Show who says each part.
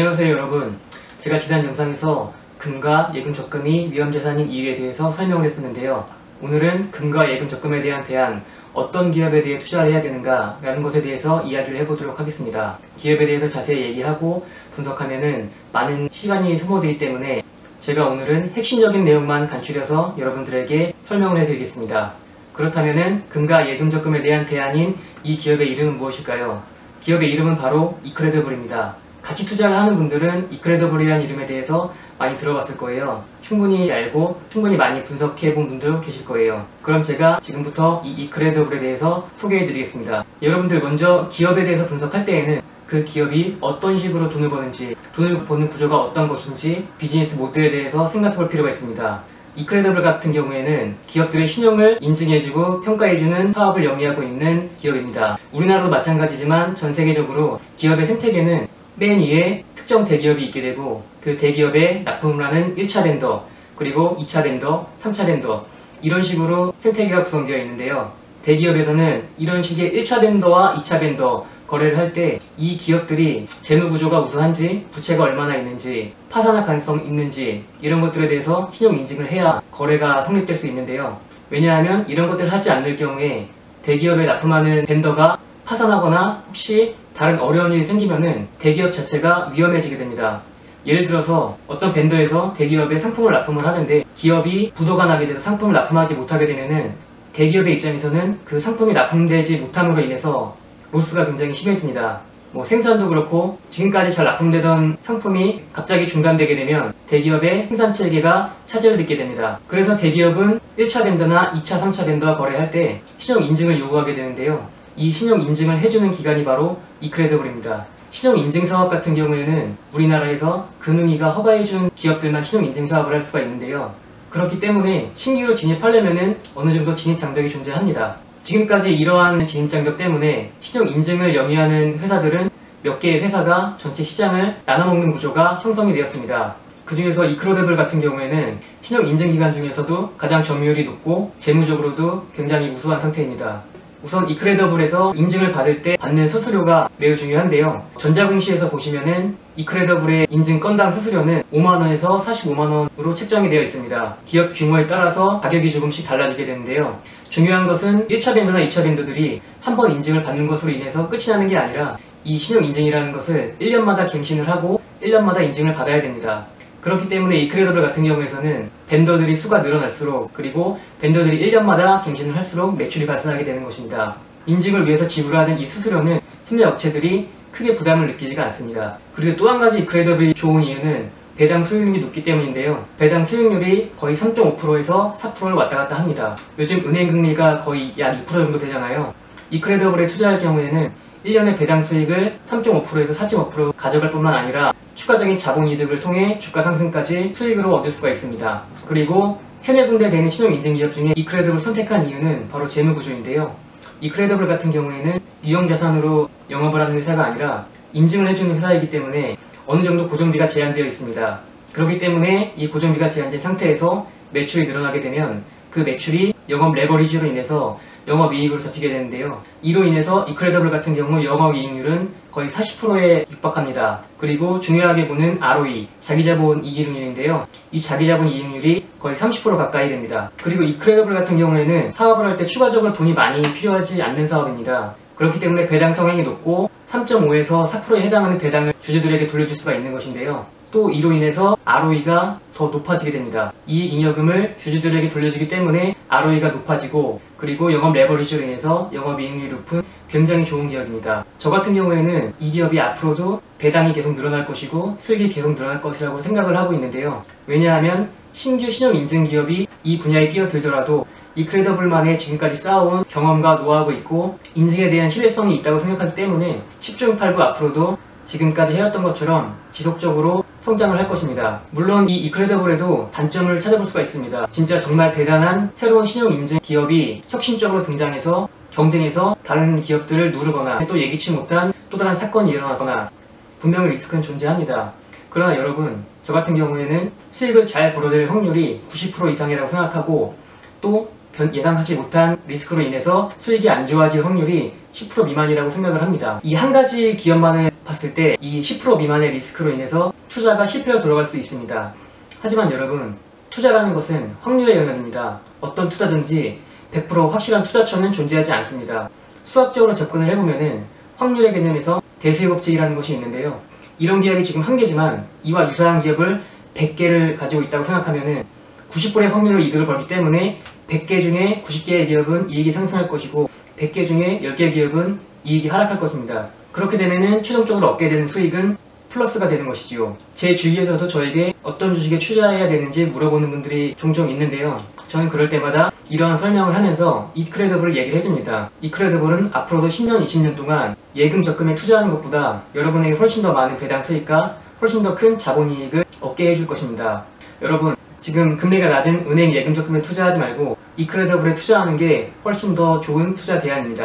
Speaker 1: 안녕하세요 여러분. 제가 지난 영상에서 금과 예금 적금이 위험자산인 이유에 대해서 설명을 했었는데요. 오늘은 금과 예금 적금에 대한 대안, 어떤 기업에 대해 투자를 해야 되는가 라는 것에 대해서 이야기를 해보도록 하겠습니다. 기업에 대해서 자세히 얘기하고 분석하면은 많은 시간이 소모되기 때문에 제가 오늘은 핵심적인 내용만 간추려서 여러분들에게 설명을 해드리겠습니다. 그렇다면은 금과 예금 적금에 대한 대안인 이 기업의 이름은 무엇일까요? 기업의 이름은 바로 이크레더블입니다. 같이 투자를 하는 분들은 이크레더블이라는 이름에 대해서 많이 들어봤을 거예요. 충분히 알고 충분히 많이 분석해 본 분들도 계실 거예요. 그럼 제가 지금부터 이 이크레더블에 대해서 소개해 드리겠습니다. 여러분들 먼저 기업에 대해서 분석할 때에는 그 기업이 어떤 식으로 돈을 버는지, 돈을 버는 구조가 어떤 것인지 비즈니스 모델에 대해서 생각해 볼 필요가 있습니다. 이크레더블 같은 경우에는 기업들의 신용을 인증해주고 평가해주는 사업을 영위하고 있는 기업입니다. 우리나라도 마찬가지지만 전 세계적으로 기업의 생태계는 맨 위에 특정 대기업이 있게 되고 그 대기업에 납품을 하는 1차 벤더, 그리고 2차 벤더, 3차 벤더 이런 식으로 생태계가 구성되어 있는데요. 대기업에서는 이런 식의 1차 벤더와 2차 벤더 거래를 할 때 이 기업들이 재무구조가 우수한지, 부채가 얼마나 있는지, 파산할 가능성이 있는지 이런 것들에 대해서 신용 인증을 해야 거래가 성립될 수 있는데요. 왜냐하면 이런 것들을 하지 않을 경우에 대기업에 납품하는 벤더가 파산하거나 혹시 다른 어려운 일이 생기면은 대기업 자체가 위험해지게 됩니다. 예를 들어서 어떤 벤더에서 대기업에 상품을 납품을 하는데 기업이 부도가 나게 돼서 상품을 납품하지 못하게 되면은 대기업의 입장에서는 그 상품이 납품되지 못함으로 인해서 로스가 굉장히 심해집니다. 생산도 그렇고 지금까지 잘 납품되던 상품이 갑자기 중단되게 되면 대기업의 생산 체계가 차질을 빚게 됩니다. 그래서 대기업은 1차 벤더나 2차, 3차 벤더와 거래할 때 신용 인증을 요구하게 되는데요. 이 신용 인증을 해주는 기관이 바로 이크레더블입니다. 신용 인증 사업 같은 경우에는 우리나라에서 금융위가 허가해준 기업들만 신용 인증 사업을 할 수가 있는데요. 그렇기 때문에 신규로 진입하려면은 어느 정도 진입 장벽이 존재합니다. 지금까지 이러한 진입 장벽 때문에 신용 인증을 영위하는 회사들은 몇 개의 회사가 전체 시장을 나눠먹는 구조가 형성이 되었습니다. 그 중에서 이크레더블 같은 경우에는 신용 인증 기관 중에서도 가장 점유율이 높고 재무적으로도 굉장히 우수한 상태입니다. 우선 이크레더블에서 인증을 받을 때 받는 수수료가 매우 중요한데요. 전자공시에서 보시면은 이크레더블의 인증 건당 수수료는 5만원에서 45만원으로 책정이 되어 있습니다. 기업 규모에 따라서 가격이 조금씩 달라지게 되는데요. 중요한 것은 1차 벤더나 2차 벤더들이 한 번 인증을 받는 것으로 인해서 끝이 나는 게 아니라 이 신용 인증이라는 것을 1년마다 갱신을 하고 1년마다 인증을 받아야 됩니다. 그렇기 때문에 이크레더블 같은 경우에서는 벤더들이 수가 늘어날수록, 그리고 벤더들이 1년마다 갱신을 할수록 매출이 발생하게 되는 것입니다. 인증을 위해서 지불하는 이 수수료는 협력 업체들이 크게 부담을 느끼지가 않습니다. 그리고 또 한 가지 이크레더블이 좋은 이유는 배당 수익률이 높기 때문인데요. 배당 수익률이 거의 3.5%에서 4%를 왔다 갔다 합니다. 요즘 은행 금리가 거의 약 2% 정도 되잖아요. 이크레더블에 투자할 경우에는 1년의 배당 수익을 3.5%에서 4.5% 가져갈 뿐만 아니라 추가적인 자본이득을 통해 주가 상승까지 수익으로 얻을 수가 있습니다. 그리고 3-4군데 되는 신용인증기업 중에 이크레더블을 선택한 이유는 바로 재무구조인데요. 이크레더블 같은 경우에는 유형자산으로 영업을 하는 회사가 아니라 인증을 해주는 회사이기 때문에 어느 정도 고정비가 제한되어 있습니다. 그렇기 때문에 이 고정비가 제한된 상태에서 매출이 늘어나게 되면 그 매출이 영업 레버리지로 인해서 영업이익으로 잡히게 되는데요. 이로 인해서 이크레더블 같은 경우 영업이익률은 거의 40%에 육박합니다. 그리고 중요하게 보는 ROE, 자기자본 이익률인데요. 이 자기자본 이익률이 거의 30% 가까이 됩니다. 그리고 이크레더블 같은 경우에는 사업을 할 때 추가적으로 돈이 많이 필요하지 않는 사업입니다. 그렇기 때문에 배당 성향이 높고 3.5에서 4%에 해당하는 배당을 주주들에게 돌려줄 수가 있는 것인데요. 또 이로 인해서 ROE가 더 높아지게 됩니다. 이익 잉여금을 주주들에게 돌려주기 때문에 ROE가 높아지고, 그리고 영업 레버리지로 인해서 영업이익률이 높은 굉장히 좋은 기업입니다. 저 같은 경우에는 이 기업이 앞으로도 배당이 계속 늘어날 것이고 수익이 계속 늘어날 것이라고 생각을 하고 있는데요. 왜냐하면 신규 신용 인증 기업이 이 분야에 끼어들더라도 이크레더블만의 지금까지 쌓아온 경험과 노하우가 있고 인증에 대한 신뢰성이 있다고 생각하기 때문에 10중 8구 앞으로도 지금까지 해왔던 것처럼 지속적으로 성장을 할 것입니다. 물론 이 이크레더블에도 단점을 찾아볼 수가 있습니다. 진짜 정말 대단한 새로운 신용인증 기업이 혁신적으로 등장해서 경쟁에서 다른 기업들을 누르거나 또 예기치 못한 또 다른 사건이 일어나거나 분명히 리스크는 존재합니다. 그러나 여러분, 저 같은 경우에는 수익을 잘 벌어들일 확률이 90% 이상이라고 생각하고, 또 예상하지 못한 리스크로 인해서 수익이 안 좋아질 확률이 10% 미만이라고 생각을 합니다. 이 한 가지 기업만을 봤을 때 이 10% 미만의 리스크로 인해서 투자가 실패로 돌아갈 수 있습니다. 하지만 여러분, 투자라는 것은 확률의 영역입니다. 어떤 투자든지 100% 확실한 투자처는 존재하지 않습니다. 수학적으로 접근을 해보면은 확률의 개념에서 대수의 법칙이라는 것이 있는데요. 이런 기업이 지금 1개지만 이와 유사한 기업을 100개를 가지고 있다고 생각하면은 90%의 확률로 이득을 벌기 때문에 100개 중에 90개의 기업은 이익이 상승할 것이고 100개 중에 10개의 기업은 이익이 하락할 것입니다. 그렇게 되면은 최종적으로 얻게 되는 수익은 플러스가 되는 것이지요. 제 주위에서도 저에게 어떤 주식에 투자해야 되는지 물어보는 분들이 종종 있는데요. 저는 그럴 때마다 이러한 설명을 하면서 이크레더블을 얘기를 해줍니다. 이크레더블은 앞으로도 10년, 20년 동안 예금 적금에 투자하는 것보다 여러분에게 훨씬 더 많은 배당 수익과 훨씬 더 큰 자본이익을 얻게 해줄 것입니다. 여러분, 지금 금리가 낮은 은행 예금 적금에 투자하지 말고 이크레더블에 투자하는 게 훨씬 더 좋은 투자 대안입니다.